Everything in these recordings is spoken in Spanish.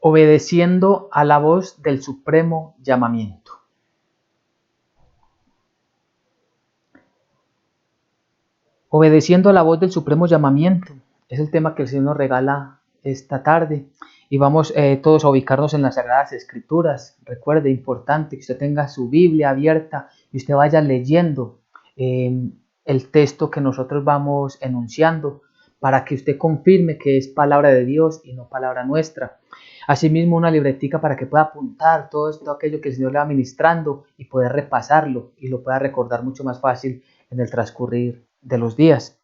Obedeciendo a la voz del supremo llamamiento. Obedeciendo a la voz del supremo llamamiento es el tema que el Señor nos regala esta tarde. Y vamos todos a ubicarnos en las Sagradas Escrituras. Recuerde, importante que usted tenga su Biblia abierta y usted vaya leyendo el texto que nosotros vamos enunciando para que usted confirme que es palabra de Dios y no palabra nuestra. Asimismo, una libretica para que pueda apuntar todo aquello que el Señor le va ministrando y poder repasarlo y lo pueda recordar mucho más fácil en el transcurrir de los días.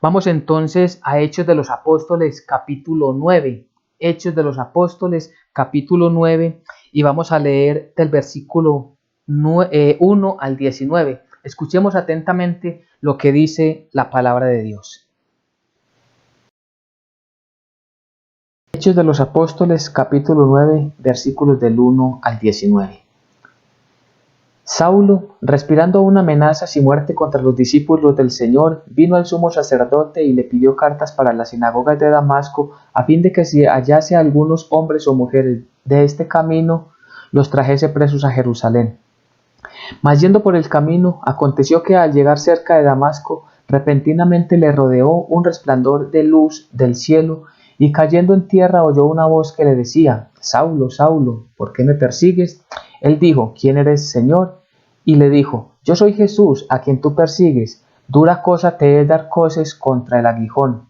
Vamos entonces a Hechos de los Apóstoles capítulo 9. Hechos de los Apóstoles capítulo 9 y vamos a leer del versículo 1 al 19. Escuchemos atentamente lo que dice la palabra de Dios. Hechos de los Apóstoles capítulo 9 versículos del 1 al 19. Saulo, respirando una amenaza y muerte contra los discípulos del Señor, vino al sumo sacerdote y le pidió cartas para las sinagogas de Damasco, a fin de que si hallase a algunos hombres o mujeres de este camino, los trajese presos a Jerusalén. Mas yendo por el camino, aconteció que al llegar cerca de Damasco, repentinamente le rodeó un resplandor de luz del cielo, y cayendo en tierra oyó una voz que le decía: Saulo, Saulo, ¿por qué me persigues? Él dijo: ¿Quién eres, Señor? Y le dijo: Yo soy Jesús, a quien tú persigues. Dura cosa te es dar coces contra el aguijón.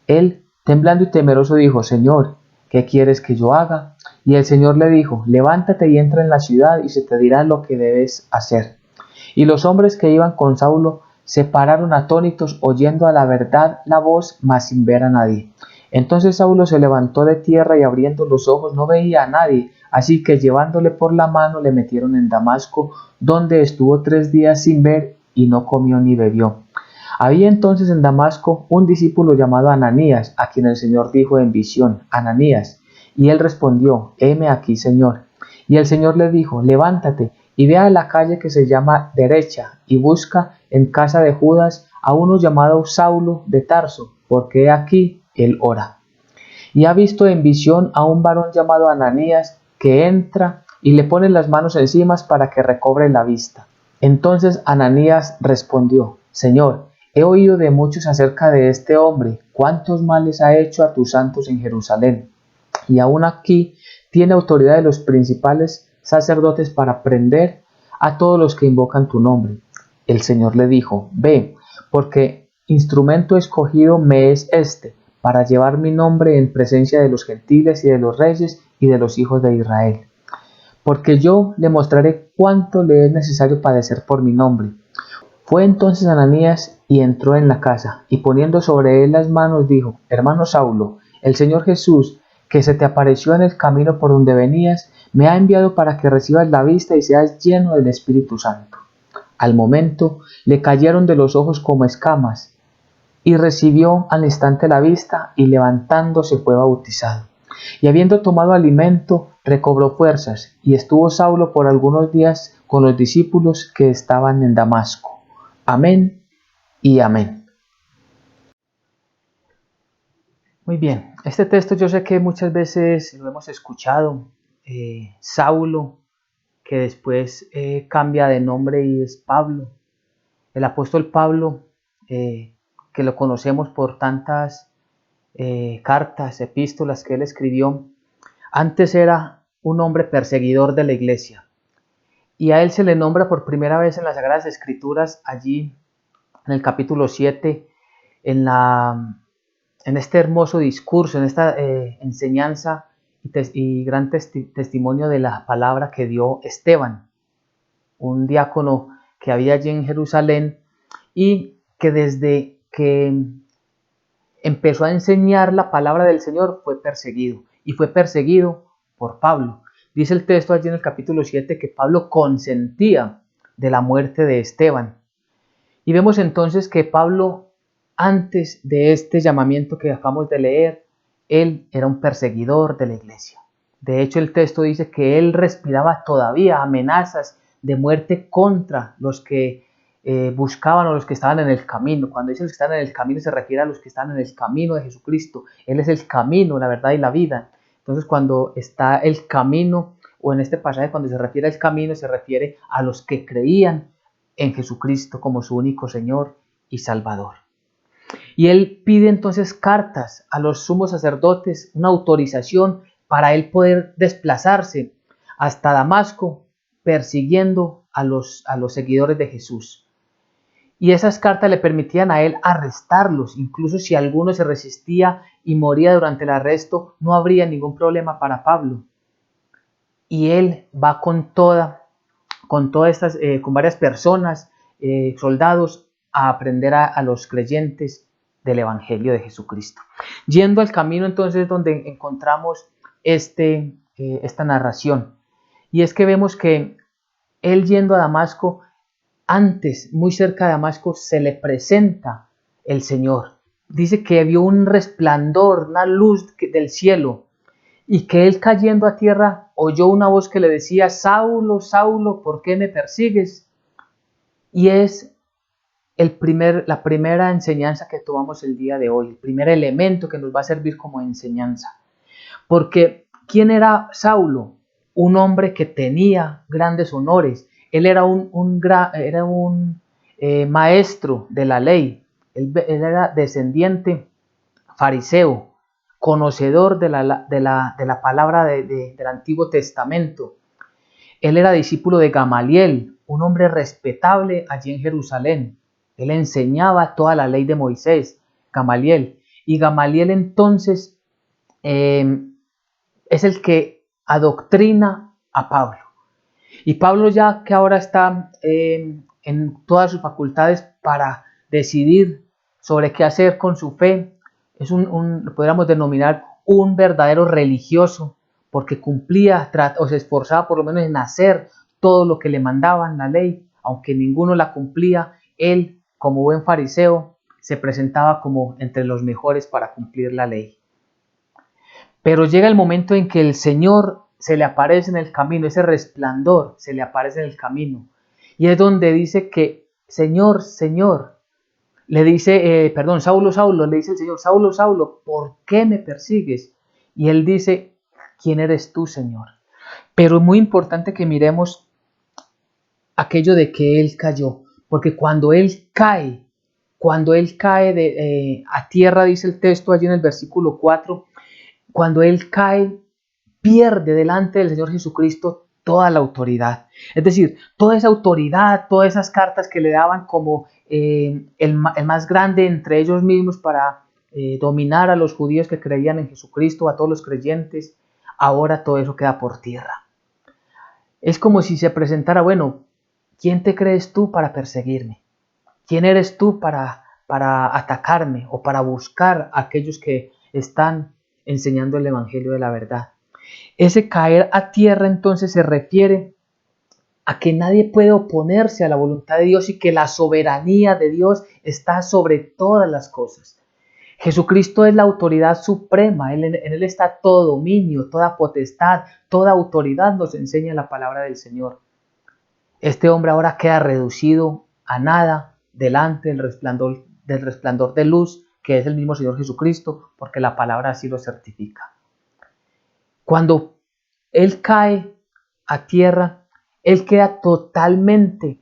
Él, temblando y temeroso, dijo: Señor, ¿qué quieres que yo haga? Y el Señor le dijo: Levántate y entra en la ciudad, y se te dirá lo que debes hacer. Y los hombres que iban con Saulo se pararon atónitos, oyendo a la verdad la voz, mas sin ver a nadie. Entonces Saulo se levantó de tierra y abriendo los ojos no veía a nadie, así que llevándole por la mano le metieron en Damasco, donde estuvo 3 días sin ver y no comió ni bebió. Había entonces en Damasco un discípulo llamado Ananías, a quien el Señor dijo en visión: Ananías. Y él respondió: heme aquí, Señor. Y el Señor le dijo: levántate y ve a la calle que se llama Derecha, y busca en casa de Judas a uno llamado Saulo de Tarso, porque he aquí él ora. Y ha visto en visión a un varón llamado Ananías, que entra y le pone las manos encima para que recobre la vista. Entonces Ananías respondió: Señor, he oído de muchos acerca de este hombre, cuántos males ha hecho a tus santos en Jerusalén, y aún aquí tiene autoridad de los principales sacerdotes para prender a todos los que invocan tu nombre. El Señor le dijo: ve, porque instrumento escogido me es este, para llevar mi nombre en presencia de los gentiles y de los reyes y de los hijos de Israel. Porque yo le mostraré cuánto le es necesario padecer por mi nombre. Fue entonces Ananías y entró en la casa, y poniendo sobre él las manos dijo: Hermano Saulo, el Señor Jesús, que se te apareció en el camino por donde venías, me ha enviado para que recibas la vista y seas lleno del Espíritu Santo. Al momento le cayeron de los ojos como escamas, y recibió al instante la vista, y levantándose fue bautizado. Y habiendo tomado alimento, recobró fuerzas, y estuvo Saulo por algunos días con los discípulos que estaban en Damasco. Amén y amén. Muy bien, este texto yo sé que muchas veces lo hemos escuchado. Saulo, que después cambia de nombre y es Pablo. El apóstol Pablo, que lo conocemos por tantas cartas, epístolas que él escribió, antes era un hombre perseguidor de la iglesia. Y a él se le nombra por primera vez en las Sagradas Escrituras, allí en el capítulo 7, en este hermoso discurso, en esta enseñanza y gran testimonio de la palabra que dio Esteban, un diácono que había allí en Jerusalén y que desde que empezó a enseñar la palabra del Señor fue perseguido, y fue perseguido por Pablo. Dice el texto allí en el capítulo 7 que Pablo consentía de la muerte de Esteban. Y vemos entonces que Pablo, antes de este llamamiento que acabamos de leer, él era un perseguidor de la iglesia. De hecho, el texto dice que él respiraba todavía amenazas de muerte contra los que buscaban o los que estaban en el camino. Cuando dice los que están en el camino se refiere a los que están en el camino de Jesucristo. Él es el camino, la verdad y la vida. Entonces cuando está el camino, o en este pasaje cuando se refiere al camino, se refiere a los que creían en Jesucristo como su único Señor y Salvador. Y él pide entonces cartas a los sumos sacerdotes, una autorización para él poder desplazarse hasta Damasco persiguiendo a los seguidores de Jesús. Y esas cartas le permitían a él arrestarlos, incluso si alguno se resistía y moría durante el arresto, no habría ningún problema para Pablo. Y él va con varias personas, soldados, a aprender a los creyentes del Evangelio de Jesucristo. Yendo al camino entonces donde encontramos esta narración. Y es que vemos que él yendo a Damasco, antes, muy cerca de Damasco, se le presenta el Señor. Dice que vio un resplandor, una luz del cielo, y que él cayendo a tierra oyó una voz que le decía: Saulo, Saulo, ¿por qué me persigues? Y es la primera enseñanza que tomamos el día de hoy, el primer elemento que nos va a servir como enseñanza. Porque ¿quién era Saulo? Un hombre que tenía grandes honores. Él era un maestro de la ley. Él era descendiente fariseo, conocedor de la palabra del Antiguo Testamento. Él era discípulo de Gamaliel, un hombre respetable allí en Jerusalén. Él enseñaba toda la ley de Moisés, Gamaliel. Y Gamaliel entonces es el que adoctrina a Pablo. Y Pablo, ya que ahora está en todas sus facultades para decidir sobre qué hacer con su fe, lo podríamos denominar un verdadero religioso, porque cumplía o se esforzaba por lo menos en hacer todo lo que le mandaban la ley, aunque ninguno la cumplía. Él, como buen fariseo, se presentaba como entre los mejores para cumplir la ley. Pero llega el momento en que el Señor se le aparece en el camino, ese resplandor se le aparece en el camino. Y es donde dice que: Señor, Señor, le dice, Saulo, Saulo, le dice el Señor: Saulo, Saulo, ¿por qué me persigues? Y él dice: ¿quién eres tú, Señor? Pero es muy importante que miremos aquello de que él cayó, porque cuando él cae a tierra, dice el texto allí en el versículo 4, cuando él cae, pierde delante del Señor Jesucristo toda la autoridad. Es decir, toda esa autoridad, todas esas cartas que le daban como el más grande entre ellos mismos para dominar a los judíos que creían en Jesucristo, a todos los creyentes, ahora todo eso queda por tierra. Es como si se presentara: bueno, ¿quién te crees tú para perseguirme? ¿Quién eres tú para atacarme o para buscar a aquellos que están enseñando el Evangelio de la verdad? Ese caer a tierra entonces se refiere a que nadie puede oponerse a la voluntad de Dios y que la soberanía de Dios está sobre todas las cosas. Jesucristo es la autoridad suprema, en Él está todo dominio, toda potestad, toda autoridad, nos enseña la palabra del Señor. Este hombre ahora queda reducido a nada delante del resplandor de luz que es el mismo Señor Jesucristo, porque la palabra así lo certifica. Cuando él cae a tierra, él queda totalmente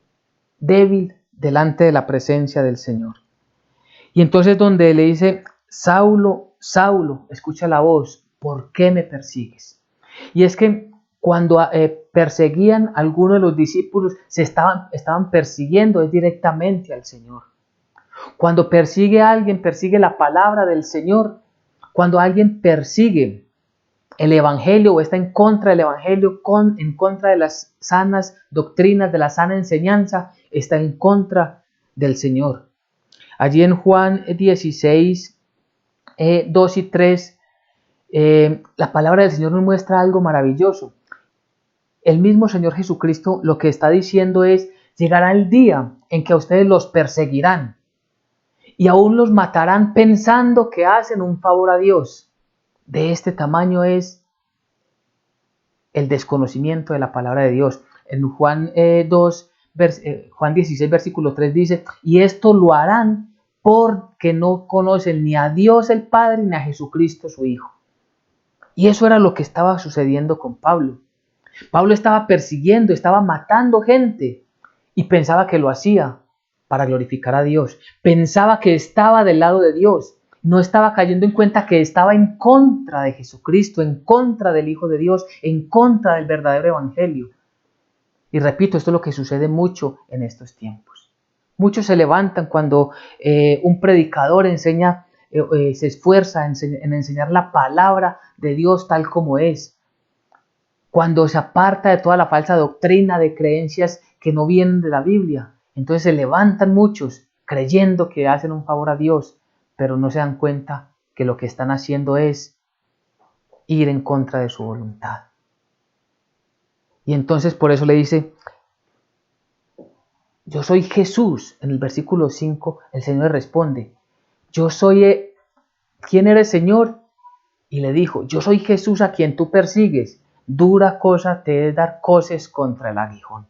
débil delante de la presencia del Señor. Y entonces donde le dice: Saulo, Saulo, escucha la voz, ¿por qué me persigues? Y es que cuando perseguían a algunos de los discípulos, estaban persiguiendo directamente al Señor. Cuando persigue a alguien, persigue la palabra del Señor. Cuando alguien persigue el Evangelio o está en contra del Evangelio, en contra de las sanas doctrinas, de la sana enseñanza, está en contra del Señor. Allí en Juan 16, 2 y 3, la palabra del Señor nos muestra algo maravilloso. El mismo Señor Jesucristo lo que está diciendo es: llegará el día en que a ustedes los perseguirán y aún los matarán pensando que hacen un favor a Dios. De este tamaño es el desconocimiento de la palabra de Dios. En Juan 16, versículo 3 dice: y esto lo harán porque no conocen ni a Dios el Padre ni a Jesucristo su Hijo. Y eso era lo que estaba sucediendo con Pablo. Pablo estaba persiguiendo, estaba matando gente y pensaba que lo hacía para glorificar a Dios. Pensaba que estaba del lado de Dios. No estaba cayendo en cuenta que estaba en contra de Jesucristo, en contra del Hijo de Dios, en contra del verdadero evangelio. Y repito, esto es lo que sucede mucho en estos tiempos. Muchos se levantan cuando un predicador enseña, se esfuerza en enseñar la palabra de Dios tal como es. Cuando se aparta de toda la falsa doctrina de creencias que no vienen de la Biblia. Entonces se levantan muchos creyendo que hacen un favor a Dios, pero no se dan cuenta que lo que están haciendo es ir en contra de su voluntad. Y entonces por eso le dice, yo soy Jesús. En el versículo 5 el Señor le responde, yo soy, ¿quién eres, Señor? Y le dijo, yo soy Jesús a quien tú persigues. Dura cosa te es dar coces contra el aguijón.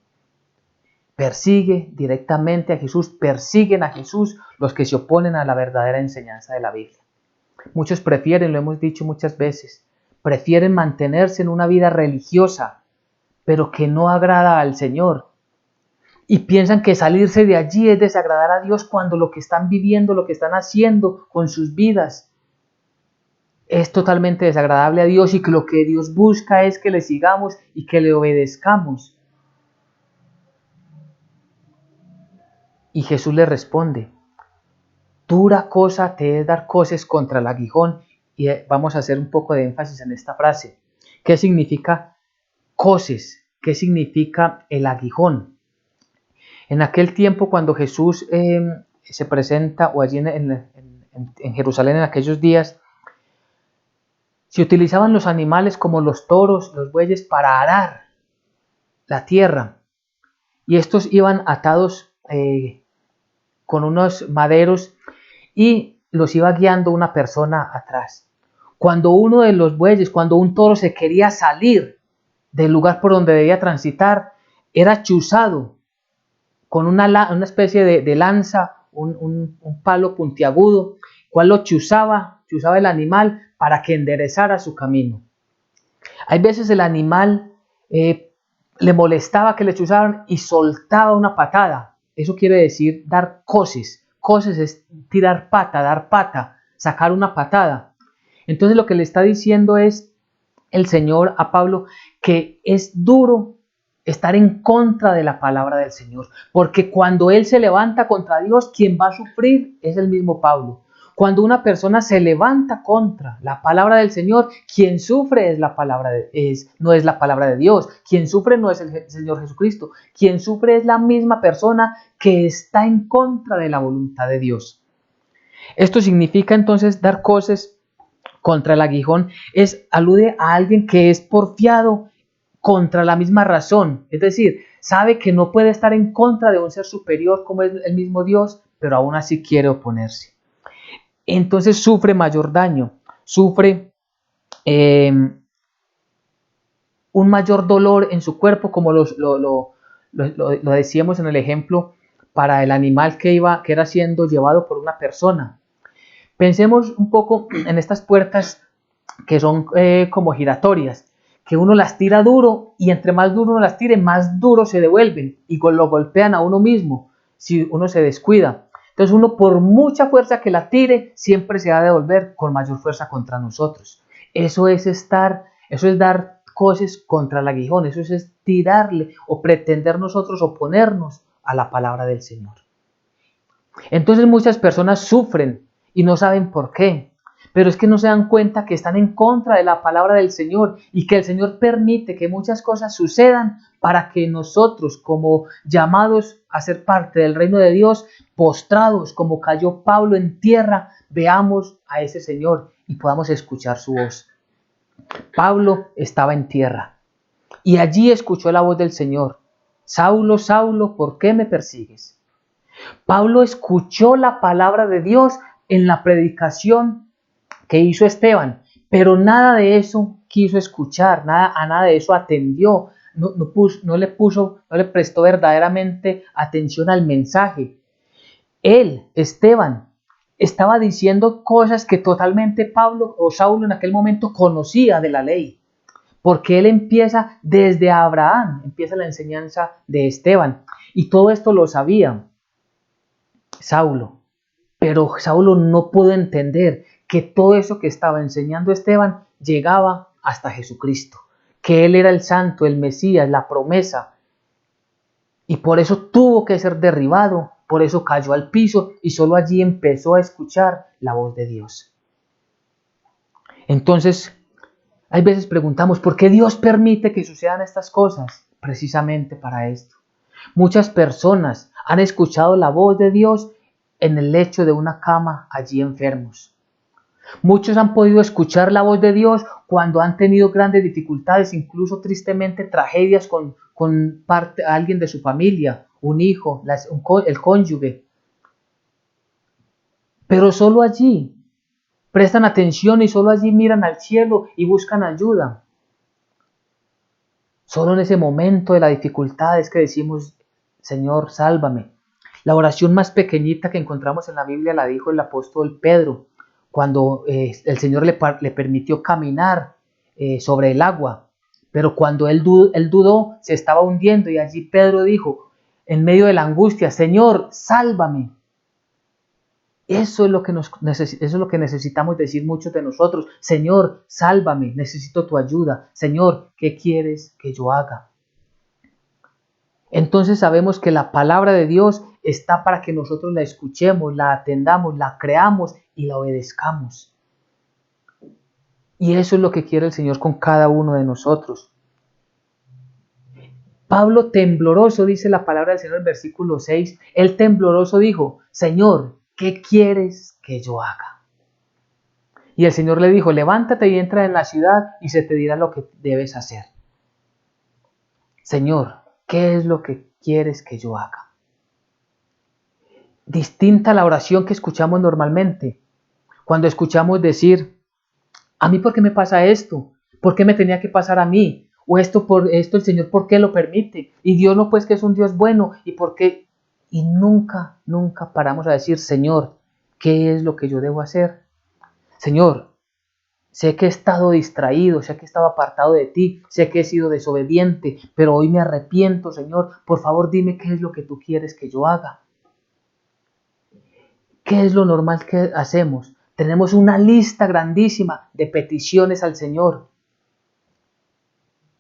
Persigue directamente a Jesús, persiguen a Jesús los que se oponen a la verdadera enseñanza de la Biblia. Muchos prefieren, lo hemos dicho muchas veces, prefieren mantenerse en una vida religiosa, pero que no agrada al Señor. Y piensan que salirse de allí es desagradar a Dios cuando lo que están viviendo, lo que están haciendo con sus vidas es totalmente desagradable a Dios y que lo que Dios busca es que le sigamos y que le obedezcamos. Y Jesús le responde, dura cosa te es dar coces contra el aguijón. Y vamos a hacer un poco de énfasis en esta frase. ¿Qué significa coces? ¿Qué significa el aguijón? En aquel tiempo cuando Jesús se presenta, o allí en Jerusalén en aquellos días, se utilizaban los animales como los toros, los bueyes para arar la tierra. Y estos iban atados con unos maderos y los iba guiando una persona atrás. Cuando uno de los bueyes, cuando un toro se quería salir del lugar por donde debía transitar, era chuzado con una especie de lanza, un palo puntiagudo, cual lo chuzaba el animal para que enderezara su camino. Hay veces el animal le molestaba que le chuzaran y soltaba una patada. Eso quiere decir dar coces. Coces es tirar pata, dar pata, sacar una patada. Entonces lo que le está diciendo es el Señor a Pablo que es duro estar en contra de la palabra del Señor, porque cuando él se levanta contra Dios, quien va a sufrir es el mismo Pablo. Cuando una persona se levanta contra la palabra del Señor, quien sufre es no es la palabra de Dios, quien sufre no es el Señor Jesucristo, quien sufre es la misma persona que está en contra de la voluntad de Dios. Esto significa entonces dar coces contra el aguijón, alude a alguien que es porfiado contra la misma razón, es decir, sabe que no puede estar en contra de un ser superior como es el mismo Dios, pero aún así quiere oponerse. Entonces sufre mayor daño, sufre un mayor dolor en su cuerpo, como lo decíamos en el ejemplo para el animal que era siendo llevado por una persona. Pensemos un poco en estas puertas que son como giratorias, que uno las tira duro y entre más duro uno las tire, más duro se devuelven y lo golpean a uno mismo si uno se descuida. Entonces uno por mucha fuerza que la tire, siempre se va a devolver con mayor fuerza contra nosotros. Eso es dar coces contra el aguijón, eso es tirarle o pretender nosotros oponernos a la palabra del Señor. Entonces muchas personas sufren y no saben por qué. Pero es que no se dan cuenta que están en contra de la palabra del Señor y que el Señor permite que muchas cosas sucedan para que nosotros, como llamados a ser parte del reino de Dios, postrados como cayó Pablo en tierra, veamos a ese Señor y podamos escuchar su voz. Pablo estaba en tierra y allí escuchó la voz del Señor. Saulo, Saulo, ¿por qué me persigues? Pablo escuchó la palabra de Dios en la predicación que hizo Esteban, pero nada de eso quiso escuchar, nada de eso atendió, no le prestó verdaderamente atención al mensaje. Él, Esteban, estaba diciendo cosas que totalmente Pablo o Saulo en aquel momento conocía de la ley, porque él empieza desde Abraham, empieza la enseñanza de Esteban, y todo esto lo sabía Saulo, pero Saulo no pudo entender que todo eso que estaba enseñando Esteban llegaba hasta Jesucristo, que él era el santo, el Mesías, la promesa, y por eso tuvo que ser derribado, por eso cayó al piso y solo allí empezó a escuchar la voz de Dios. Entonces, hay veces preguntamos, ¿por qué Dios permite que sucedan estas cosas? Precisamente para esto. Muchas personas han escuchado la voz de Dios en el lecho de una cama, allí enfermos. Muchos han podido escuchar la voz de Dios cuando han tenido grandes dificultades, incluso tristemente tragedias con alguien de su familia, un hijo, el cónyuge. Pero solo allí prestan atención y solo allí miran al cielo y buscan ayuda. Solo en ese momento de la dificultad es que decimos, Señor, sálvame. La oración más pequeñita que encontramos en la Biblia la dijo el apóstol Pedro, cuando el Señor le permitió caminar sobre el agua. Pero cuando él dudó, se estaba hundiendo y allí Pedro dijo, en medio de la angustia, Señor, sálvame. Eso es lo que necesitamos decir muchos de nosotros. Señor, sálvame, necesito tu ayuda. Señor, ¿qué quieres que yo haga? Entonces sabemos que la palabra de Dios está para que nosotros la escuchemos, la atendamos, la creamos y la obedezcamos. Y eso es lo que quiere el Señor con cada uno de nosotros. Pablo tembloroso, dice la palabra del Señor en versículo 6, él tembloroso dijo, Señor, ¿qué quieres que yo haga? Y el Señor le dijo, levántate y entra en la ciudad y se te dirá lo que debes hacer. Señor, ¿qué es lo que quieres que yo haga? Distinta a la oración que escuchamos normalmente. Cuando escuchamos decir, ¿a mí por qué me pasa esto? ¿Por qué me tenía que pasar a mí? O por esto el Señor, ¿por qué lo permite? Y Dios no, pues que es un Dios bueno. ¿Y por qué? Y nunca paramos a decir, Señor, ¿qué es lo que yo debo hacer? Señor, sé que he estado distraído, sé que he estado apartado de ti, sé que he sido desobediente, pero hoy me arrepiento, Señor. Por favor, dime qué es lo que tú quieres que yo haga. ¿Qué es lo normal que hacemos? Tenemos una lista grandísima de peticiones al Señor,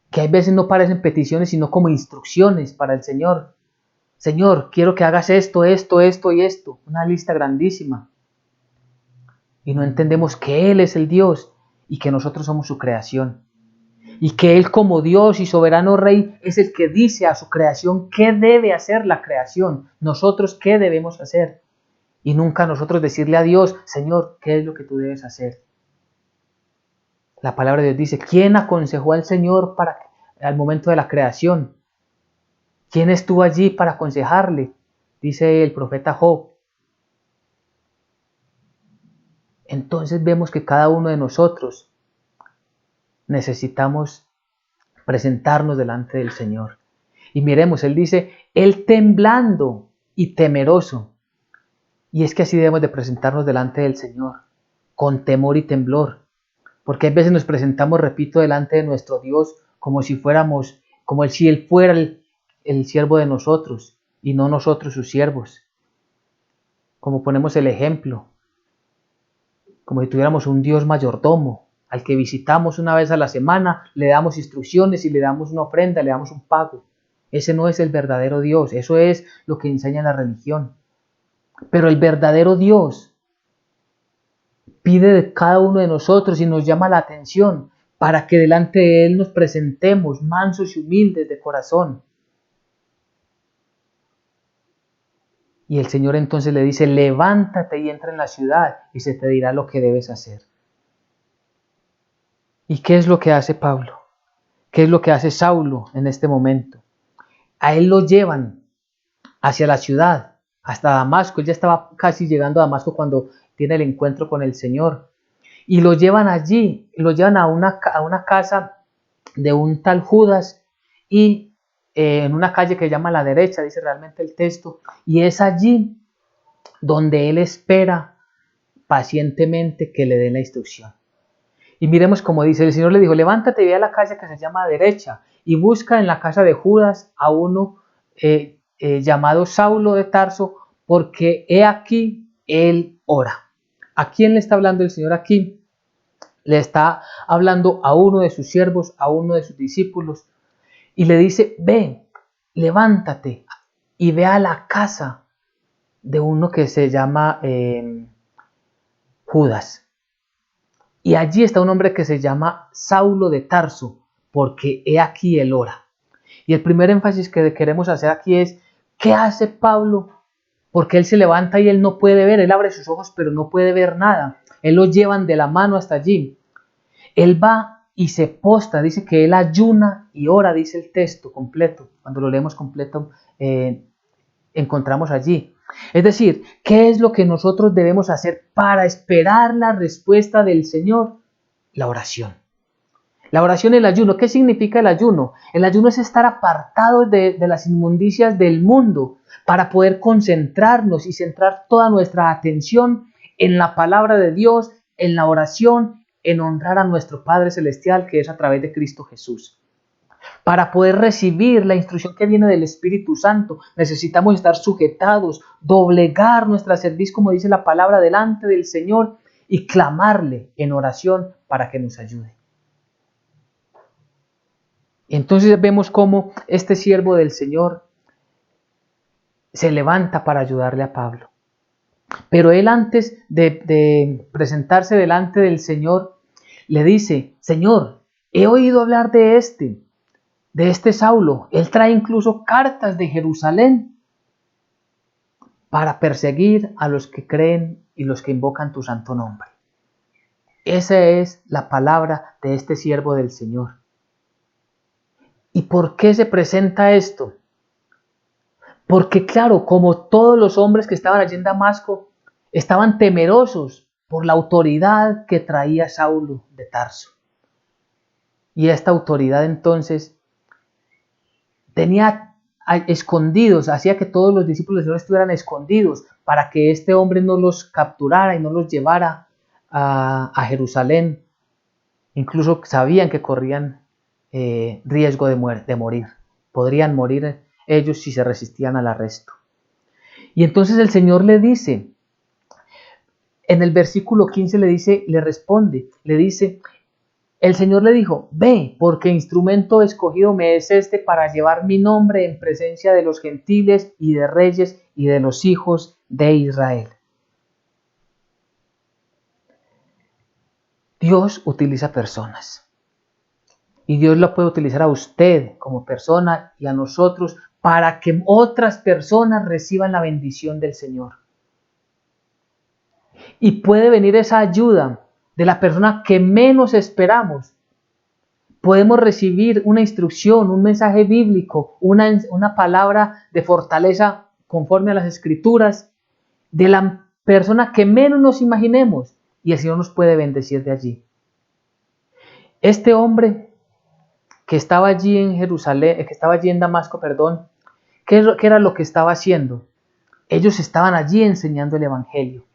que a veces no parecen peticiones, sino como instrucciones para el Señor. Señor, quiero que hagas esto, esto, esto y esto. Una lista grandísima. Y no entendemos que Él es el Dios y que nosotros somos su creación. Y que Él como Dios y soberano Rey es el que dice a su creación qué debe hacer la creación. Nosotros qué debemos hacer. Y nunca nosotros decirle a Dios, Señor, ¿qué es lo que tú debes hacer? La palabra de Dios dice, ¿quién aconsejó al Señor al momento de la creación? ¿Quién estuvo allí para aconsejarle? Dice el profeta Job. Entonces vemos que cada uno de nosotros necesitamos presentarnos delante del Señor. Y miremos, Él dice, Él temblando y temeroso. Y es que así debemos de presentarnos delante del Señor, con temor y temblor. Porque a veces nos presentamos, repito, delante de nuestro Dios como si Él fuera el siervo de nosotros y no nosotros sus siervos. Como ponemos el ejemplo, como si tuviéramos un Dios mayordomo, al que visitamos una vez a la semana, le damos instrucciones y le damos una ofrenda, le damos un pago. Ese no es el verdadero Dios, eso es lo que enseña la religión. Pero el verdadero Dios pide de cada uno de nosotros y nos llama la atención para que delante de Él nos presentemos mansos y humildes de corazón. Y el Señor entonces le dice, levántate y entra en la ciudad y se te dirá lo que debes hacer. ¿Y qué es lo que hace Pablo? ¿Qué es lo que hace Saulo en este momento? A él lo llevan hacia la ciudad, hasta Damasco. Él ya estaba casi llegando a Damasco cuando tiene el encuentro con el Señor. Y lo llevan allí, lo llevan a una casa de un tal Judas y en una calle que llama a la derecha, dice realmente el texto. Y es allí donde él espera pacientemente que le den la instrucción. Y miremos como dice, el Señor le dijo, levántate y ve a la calle que se llama derecha y busca en la casa de Judas a uno llamado Saulo de Tarso, porque he aquí él ora. ¿A quién le está hablando el Señor aquí? Le está hablando a uno de sus siervos, a uno de sus discípulos, y le dice, ve, levántate y ve a la casa de uno que se llama Judas. Y allí está un hombre que se llama Saulo de Tarso, porque he aquí él ora. Y el primer énfasis que queremos hacer aquí es, ¿qué hace Pablo? Porque él se levanta y él no puede ver, él abre sus ojos pero no puede ver nada. Él lo llevan de la mano hasta allí. Él va y se postra, dice que él ayuna y ora, dice el texto completo. Cuando lo leemos completo, encontramos allí. Es decir, ¿qué es lo que nosotros debemos hacer para esperar la respuesta del Señor? La oración. La oración y el ayuno. ¿Qué significa el ayuno? El ayuno es estar apartado de las inmundicias del mundo para poder concentrarnos y centrar toda nuestra atención en la palabra de Dios, en la oración, en honrar a nuestro Padre Celestial, que es a través de Cristo Jesús. Para poder recibir la instrucción que viene del Espíritu Santo, necesitamos estar sujetados, doblegar nuestra cerviz, como dice la palabra, delante del Señor y clamarle en oración para que nos ayude. Entonces vemos cómo este siervo del Señor se levanta para ayudarle a Pablo. Pero él, antes de presentarse delante del Señor, le dice, Señor, he oído hablar de este Saulo. Él trae incluso cartas de Jerusalén para perseguir a los que creen y los que invocan tu santo nombre. Esa es la palabra de este siervo del Señor. ¿Y por qué se presenta esto? Porque claro, como todos los hombres que estaban allí en Damasco, estaban temerosos por la autoridad que traía Saulo de Tarso. Y esta autoridad entonces tenía escondidos, hacía que todos los discípulos del Señor estuvieran escondidos para que este hombre no los capturara y no los llevara a Jerusalén. Incluso sabían que corrían riesgo de morir. Podrían morir ellos si se resistían al arresto. Y entonces el Señor le dice, en el versículo 15 le responde, le dice, el Señor le dijo, ve, porque instrumento escogido me es este para llevar mi nombre en presencia de los gentiles y de reyes y de los hijos de Israel. Dios utiliza personas. Y Dios la puede utilizar a usted como persona y a nosotros para que otras personas reciban la bendición del Señor. Y puede venir esa ayuda de la persona que menos esperamos. Podemos recibir una instrucción, un mensaje bíblico, una palabra de fortaleza conforme a las Escrituras de la persona que menos nos imaginemos y el Señor nos puede bendecir de allí. Este hombre que estaba allí en Jerusalén, que estaba allí en Damasco, ¿qué era lo que estaba haciendo? Ellos estaban allí enseñando el Evangelio.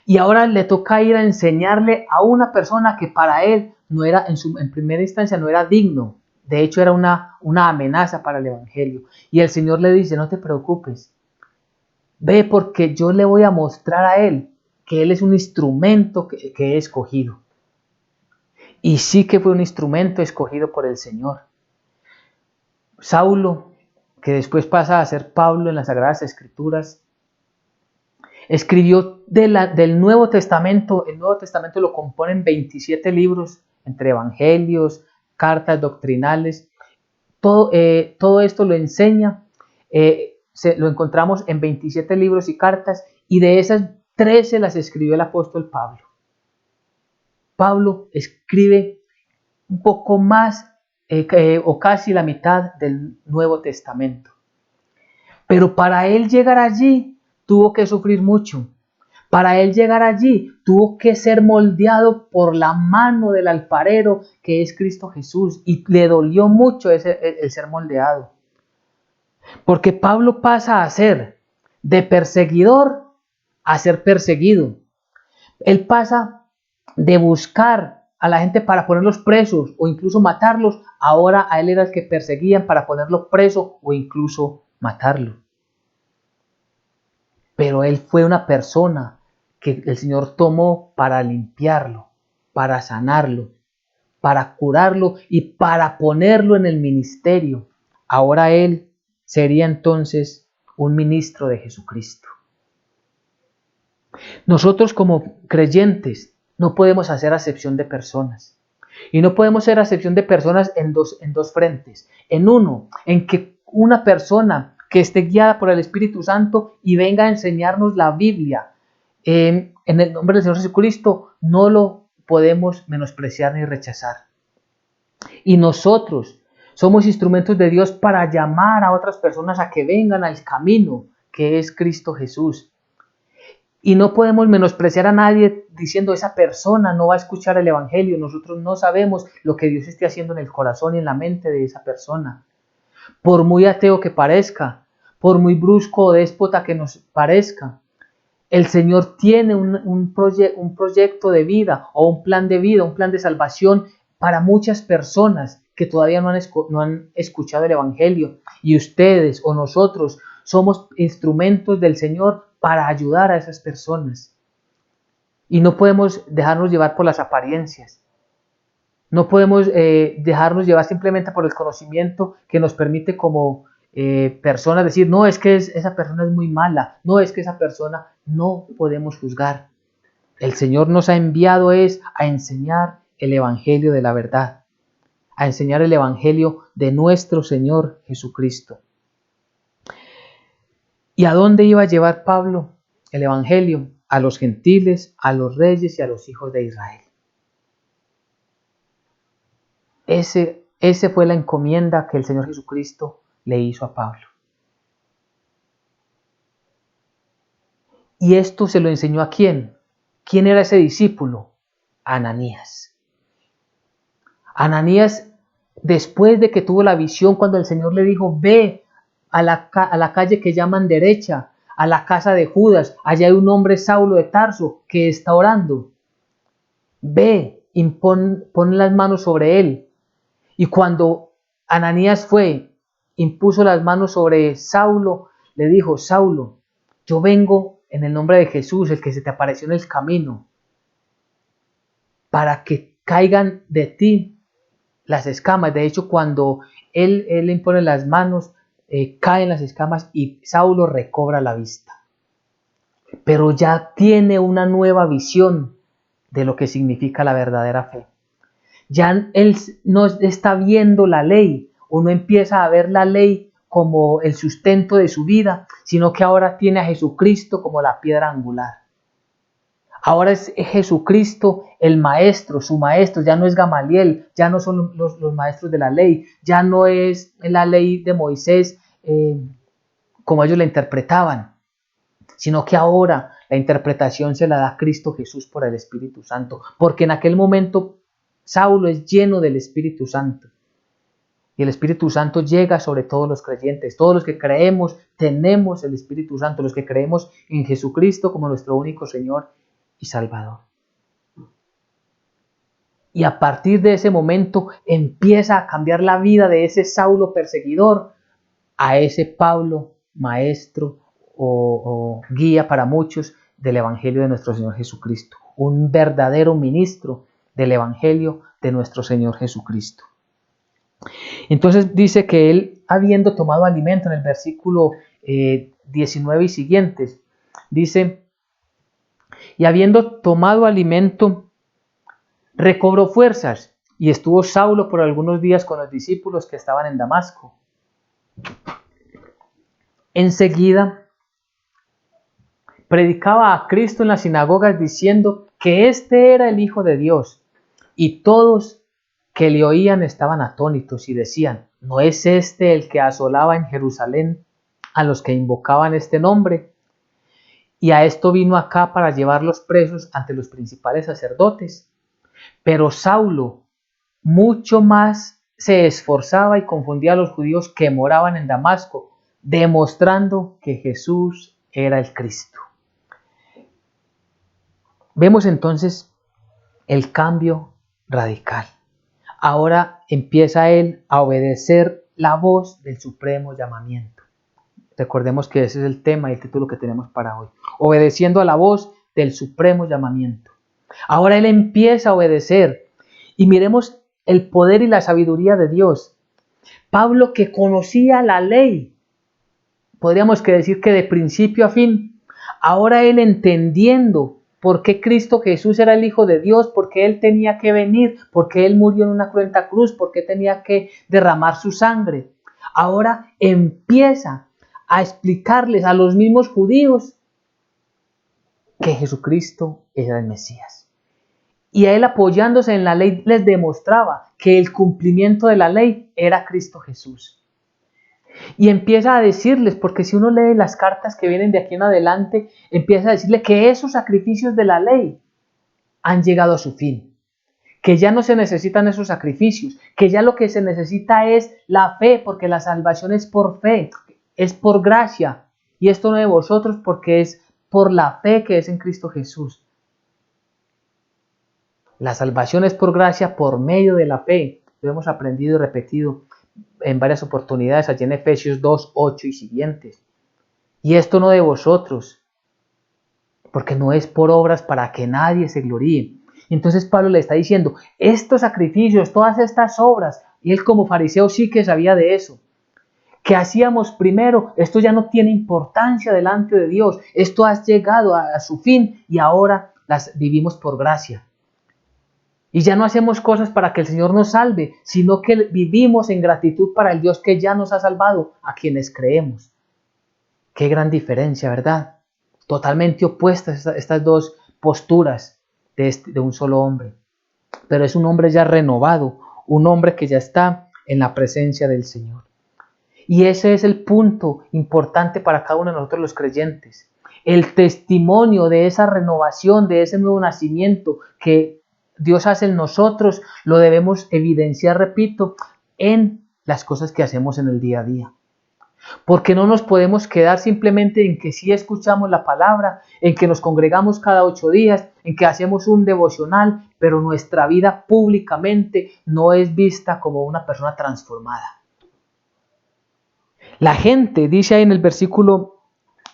Y ahora le toca ir a enseñarle a una persona que para él no era, en primera instancia no era digno. De hecho era una amenaza para el Evangelio. Y el Señor le dice, no te preocupes. Ve, porque yo le voy a mostrar a él que él es un instrumento que he escogido. Y sí que fue un instrumento escogido por el Señor. Saulo, que después pasa a ser Pablo en las Sagradas Escrituras, escribió del Nuevo Testamento. El Nuevo Testamento lo componen 27 libros, entre evangelios, cartas doctrinales. Todo esto lo enseña, lo encontramos en 27 libros y cartas, y de esas 13 las escribió el apóstol Pablo. Pablo escribe un poco más o casi la mitad del Nuevo Testamento. Pero para él llegar allí tuvo que sufrir mucho. Para él llegar allí tuvo que ser moldeado por la mano del alfarero que es Cristo Jesús, y le dolió mucho el ser moldeado. Porque Pablo pasa a ser de perseguidor a ser perseguido. Él pasa de buscar a la gente para ponerlos presos o incluso matarlos, ahora a él era el que perseguían para ponerlo preso o incluso matarlo. Pero él fue una persona que el Señor tomó para limpiarlo, para sanarlo, para curarlo y para ponerlo en el ministerio. Ahora él sería entonces un ministro de Jesucristo. Nosotros como creyentes no podemos hacer acepción de personas. Y no podemos hacer acepción de personas en dos frentes. En uno, en que una persona que esté guiada por el Espíritu Santo y venga a enseñarnos la Biblia en el nombre del Señor Jesucristo, no lo podemos menospreciar ni rechazar. Y nosotros somos instrumentos de Dios para llamar a otras personas a que vengan al camino que es Cristo Jesús. Y no podemos menospreciar a nadie diciendo esa persona no va a escuchar el Evangelio. Nosotros no sabemos lo que Dios esté haciendo en el corazón y en la mente de esa persona. Por muy ateo que parezca, por muy brusco o déspota que nos parezca, el Señor tiene un proyecto de vida o un plan de vida, un plan de salvación para muchas personas que todavía no han escuchado el Evangelio. Y ustedes o nosotros somos instrumentos del Señor para ayudar a esas personas. Y no podemos dejarnos llevar por las apariencias. No podemos dejarnos llevar simplemente por el conocimiento que nos permite como personas decir, no, es que esa persona es muy mala, no, es que esa persona no podemos juzgar. El Señor nos ha enviado es a enseñar el Evangelio de la verdad, a enseñar el Evangelio de nuestro Señor Jesucristo. ¿Y a dónde iba a llevar Pablo el Evangelio? A los gentiles, a los reyes y a los hijos de Israel. Ese fue la encomienda que el Señor Jesucristo le hizo a Pablo. ¿Y esto se lo enseñó a quién? ¿Quién era ese discípulo? Ananías. Ananías, después de que tuvo la visión, cuando el Señor le dijo, ve a la calle que llaman derecha, a la casa de Judas, allá hay un hombre Saulo de Tarso que está orando. Ve y pon las manos sobre él. Y cuando Ananías fue, impuso las manos sobre Saulo, le dijo, Saulo, yo vengo en el nombre de Jesús, el que se te apareció en el camino, para que caigan de ti las escamas. De hecho, cuando él le impone las manos, caen las escamas y Saulo recobra la vista. Pero ya tiene una nueva visión de lo que significa la verdadera fe. Ya él no está viendo la ley o no empieza a ver la ley como el sustento de su vida, sino que ahora tiene a Jesucristo como la piedra angular. Ahora es Jesucristo el maestro, su maestro, ya no es Gamaliel, ya no son los maestros de la ley, ya no es la ley de Moisés como ellos la interpretaban, sino que ahora la interpretación se la da Cristo Jesús por el Espíritu Santo, porque en aquel momento Saulo es lleno del Espíritu Santo. Y el Espíritu Santo llega sobre todos los creyentes. Todos los que creemos tenemos el Espíritu Santo. Los que creemos en Jesucristo como nuestro único Señor y Salvador. Y a partir de ese momento empieza a cambiar la vida de ese Saulo perseguidor a ese Pablo, maestro o guía para muchos del Evangelio de nuestro Señor Jesucristo. Un verdadero ministro del Evangelio de nuestro Señor Jesucristo. Entonces dice que él, habiendo tomado alimento, en el versículo 19 y siguientes, dice, y habiendo tomado alimento, recobró fuerzas, y estuvo Saulo por algunos días con los discípulos que estaban en Damasco. Enseguida predicaba a Cristo en las sinagogas diciendo que este era el Hijo de Dios, y todos que le oían estaban atónitos y decían, ¿no es este el que asolaba en Jerusalén a los que invocaban este nombre? Y a esto vino acá para llevarlos presos ante los principales sacerdotes. Pero Saulo mucho más se esforzaba y confundía a los judíos que moraban en Damasco, demostrando que Jesús era el Cristo. Vemos entonces el cambio radical. Ahora empieza él a obedecer la voz del supremo llamamiento. Recordemos que ese es el tema y el título que tenemos para hoy. Obedeciendo a la voz del supremo llamamiento. Ahora él empieza a obedecer. Y miremos el poder y la sabiduría de Dios. Pablo, que conocía la ley, podríamos decir que de principio a fin, ahora él entendiendo por qué Cristo Jesús era el Hijo de Dios, por qué él tenía que venir, por qué él murió en una cruenta cruz, por qué tenía que derramar su sangre, ahora empieza a explicarles a los mismos judíos que Jesucristo era el Mesías. Y a él, apoyándose en la ley, les demostraba que el cumplimiento de la ley era Cristo Jesús. Y empieza a decirles, porque si uno lee las cartas que vienen de aquí en adelante, empieza a decirle que esos sacrificios de la ley han llegado a su fin, que ya no se necesitan esos sacrificios, que ya lo que se necesita es la fe, porque la salvación es por fe, es por gracia, y esto no de vosotros, porque es por la fe que es en Cristo Jesús. La salvación es por gracia, por medio de la fe. Lo hemos aprendido y repetido en varias oportunidades allí en Efesios 2, 8 y siguientes. Y esto no de vosotros, porque no es por obras para que nadie se gloríe. Entonces Pablo le está diciendo, estos sacrificios, todas estas obras, y él como fariseo sí que sabía de eso, que hacíamos primero, esto ya no tiene importancia delante de Dios, esto ha llegado a su fin y ahora las vivimos por gracia. Y ya no hacemos cosas para que el Señor nos salve, sino que vivimos en gratitud para el Dios que ya nos ha salvado, a quienes creemos. Qué gran diferencia, ¿verdad? Totalmente opuestas estas dos posturas de un solo hombre. Pero es un hombre ya renovado, un hombre que ya está en la presencia del Señor. Y ese es el punto importante para cada uno de nosotros los creyentes. El testimonio de esa renovación, de ese nuevo nacimiento que Dios hace en nosotros, lo debemos evidenciar, repito, en las cosas que hacemos en el día a día. Porque no nos podemos quedar simplemente en que sí escuchamos la palabra, en que nos congregamos cada 8 días, en que hacemos un devocional, pero nuestra vida públicamente no es vista como una persona transformada. La gente, dice ahí en el versículo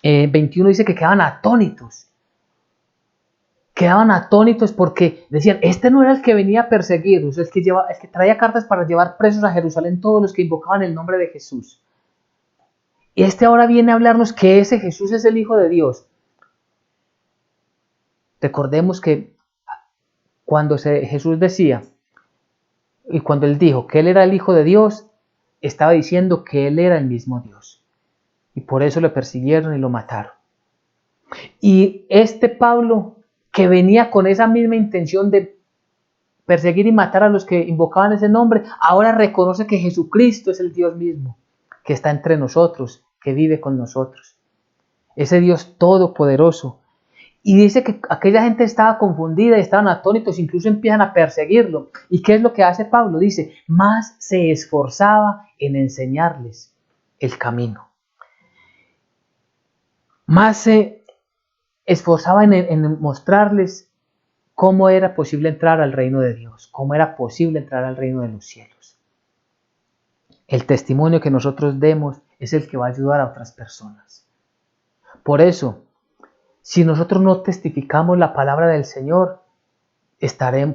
21, dice que quedaban atónitos. Quedaban atónitos porque decían, este no era el que venía a perseguirlos, el que traía cartas para llevar presos a Jerusalén todos los que invocaban el nombre de Jesús. Y este ahora viene a hablarnos que ese Jesús es el Hijo de Dios. Recordemos que cuando Jesús decía, y cuando él dijo que él era el Hijo de Dios, estaba diciendo que él era el mismo Dios. Y por eso le persiguieron y lo mataron. Y este Pablo, que venía con esa misma intención de perseguir y matar a los que invocaban ese nombre, ahora reconoce que Jesucristo es el Dios mismo, que está entre nosotros, que vive con nosotros. Ese Dios todopoderoso. Y dice que aquella gente estaba confundida y estaban atónitos, incluso empiezan a perseguirlo. ¿Y qué es lo que hace Pablo? Dice, más se esforzaba en enseñarles el camino. Más se esforzaba en mostrarles cómo era posible entrar al reino de Dios, cómo era posible entrar al reino de los cielos. El testimonio que nosotros demos es el que va a ayudar a otras personas. Por eso, si nosotros no testificamos la palabra del Señor,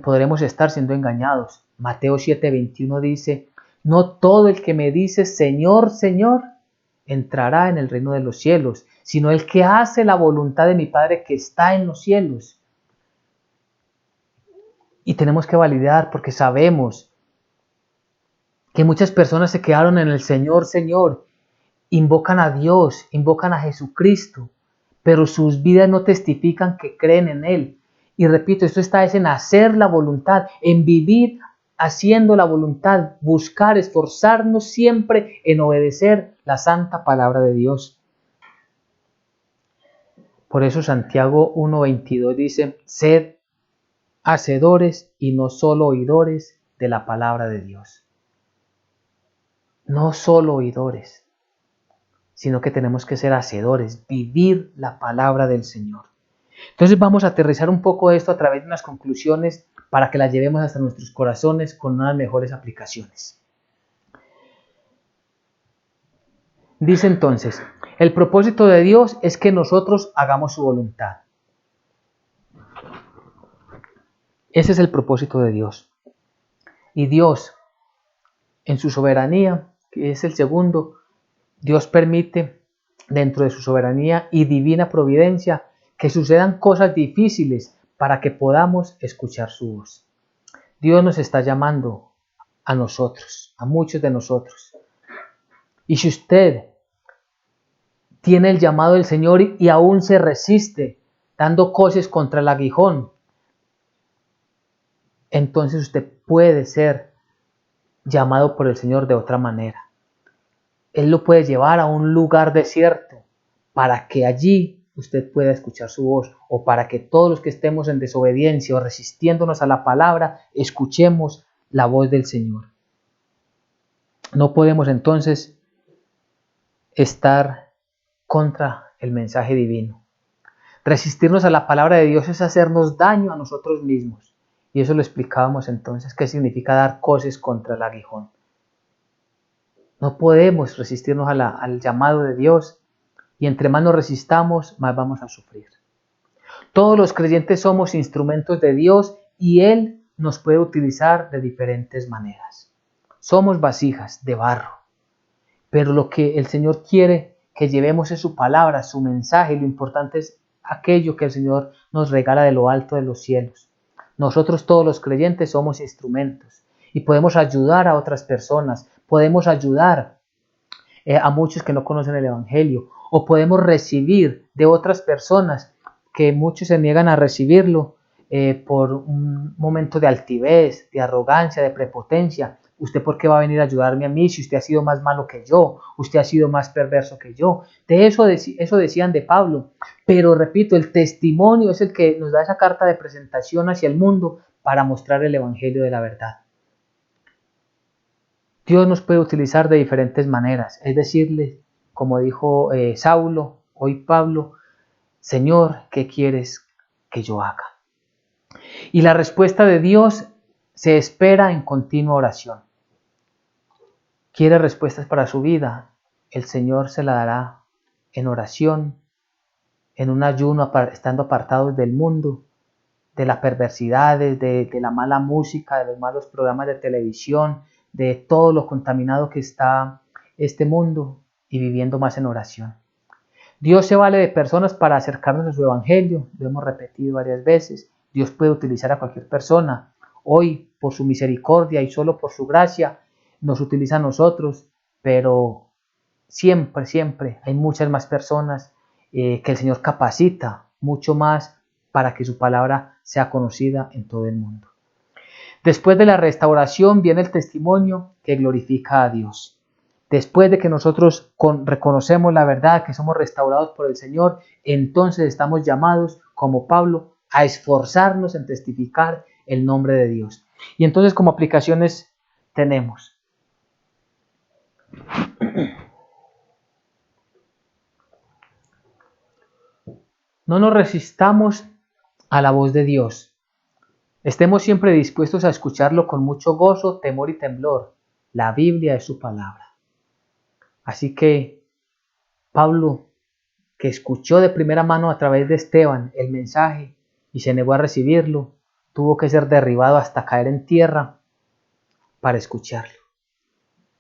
podremos estar siendo engañados. Mateo 7:21 dice, no todo el que me dice Señor, Señor, entrará en el reino de los cielos, sino el que hace la voluntad de mi Padre que está en los cielos. Y tenemos que validar porque sabemos que muchas personas se quedaron en el Señor, Señor, invocan a Dios, invocan a Jesucristo, pero sus vidas no testifican que creen en Él. Y repito, esto está en hacer la voluntad, en vivir haciendo la voluntad, buscar, esforzarnos siempre en obedecer la santa palabra de Dios. Por eso Santiago 1:22 dice, sed hacedores y no solo oidores de la palabra de Dios. No solo oidores, sino que tenemos que ser hacedores, vivir la palabra del Señor. Entonces vamos a aterrizar un poco esto a través de unas conclusiones para que las llevemos hasta nuestros corazones con unas mejores aplicaciones. Dice entonces, el propósito de Dios es que nosotros hagamos su voluntad. Ese es el propósito de Dios. Y Dios, en su soberanía, que es el segundo, Dios permite, dentro de su soberanía y divina providencia, que sucedan cosas difíciles para que podamos escuchar su voz. Dios nos está llamando a nosotros, a muchos de nosotros. Y si usted tiene el llamado del Señor y aún se resiste, dando coces contra el aguijón, entonces usted puede ser llamado por el Señor de otra manera. Él lo puede llevar a un lugar desierto para que allí usted pueda escuchar su voz, o para que todos los que estemos en desobediencia o resistiéndonos a la palabra, escuchemos la voz del Señor. No podemos entonces estar contra el mensaje divino. Resistirnos a la palabra de Dios es hacernos daño a nosotros mismos. Y eso lo explicábamos entonces, qué significa dar coces contra el aguijón. No podemos resistirnos al llamado de Dios, y entre más nos resistamos, más vamos a sufrir. Todos los creyentes somos instrumentos de Dios y Él nos puede utilizar de diferentes maneras. Somos vasijas de barro, pero lo que el Señor quiere que llevemos es su palabra, su mensaje. Lo importante es aquello que el Señor nos regala de lo alto de los cielos. Nosotros todos los creyentes somos instrumentos y podemos ayudar a otras personas, podemos ayudar a muchos que no conocen el Evangelio, o podemos recibir de otras personas que muchos se niegan a recibirlo por un momento de altivez, de arrogancia, de prepotencia. ¿Usted por qué va a venir a ayudarme a mí si usted ha sido más malo que yo? ¿Usted ha sido más perverso que yo? De eso decían de Pablo. Pero repito, el testimonio es el que nos da esa carta de presentación hacia el mundo para mostrar el Evangelio de la verdad. Dios nos puede utilizar de diferentes maneras. Es decirle, como dijo Saulo, hoy Pablo, Señor, ¿qué quieres que yo haga? Y la respuesta de Dios se espera en continua oración. ¿Quiere respuestas para su vida? El Señor se la dará en oración, en un ayuno, estando apartados del mundo, de las perversidades, de la mala música, de los malos programas de televisión, de todo lo contaminado que está este mundo, y viviendo más en oración. Dios se vale de personas para acercarnos a su evangelio, lo hemos repetido varias veces. Dios puede utilizar a cualquier persona. Hoy, por su misericordia y solo por su gracia, nos utiliza a nosotros, pero siempre hay muchas más personas que el Señor capacita, mucho más para que su palabra sea conocida en todo el mundo. Después de la restauración viene el testimonio que glorifica a Dios. Después de que nosotros reconocemos la verdad, que somos restaurados por el Señor, entonces estamos llamados, como Pablo, a esforzarnos en testificar el nombre de Dios. Y entonces, como aplicaciones tenemos: no nos resistamos a la voz de Dios. Estemos siempre dispuestos a escucharlo con mucho gozo, temor y temblor. La Biblia es su palabra. Así que Pablo, que escuchó de primera mano a través de Esteban el mensaje y se negó a recibirlo, tuvo que ser derribado hasta caer en tierra para escucharlo.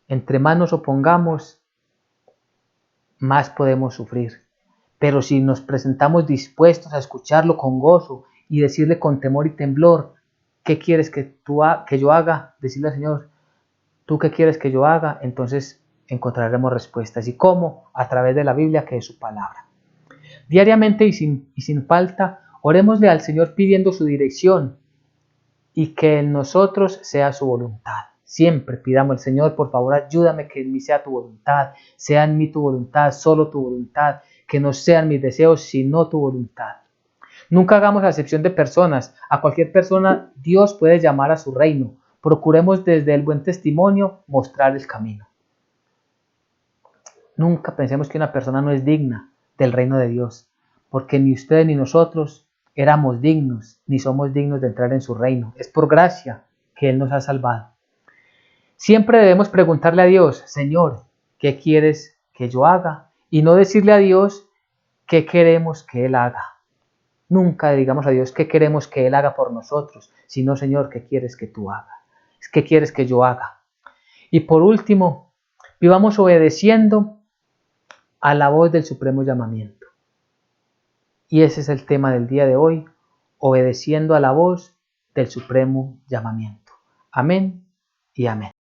Entre más nos opongamos, más podemos sufrir. Pero si nos presentamos dispuestos a escucharlo con gozo y decirle con temor y temblor, ¿qué quieres que yo haga? Decirle al Señor, ¿tú qué quieres que yo haga? Entonces encontraremos respuestas. ¿Y cómo? A través de la Biblia, que es su palabra. Diariamente y sin falta, orémosle al Señor pidiendo su dirección y que en nosotros sea su voluntad. Siempre pidamos al Señor, por favor, ayúdame que en mí sea tu voluntad, sea en mí tu voluntad, solo tu voluntad, que no sean mis deseos, sino tu voluntad. Nunca hagamos acepción de personas. A cualquier persona Dios puede llamar a su reino. Procuremos desde el buen testimonio mostrar el camino. Nunca pensemos que una persona no es digna del reino de Dios, porque ni ustedes ni nosotros éramos dignos, ni somos dignos de entrar en su reino. Es por gracia que Él nos ha salvado. Siempre debemos preguntarle a Dios, Señor, ¿qué quieres que yo haga? Y no decirle a Dios qué queremos que Él haga. Nunca digamos a Dios qué queremos que Él haga por nosotros, sino, Señor, ¿qué quieres que tú hagas? ¿Qué quieres que yo haga? Y por último, vivamos obedeciendo a la voz del supremo llamamiento. Y ese es el tema del día de hoy, obedeciendo a la voz del supremo llamamiento. Amén y amén.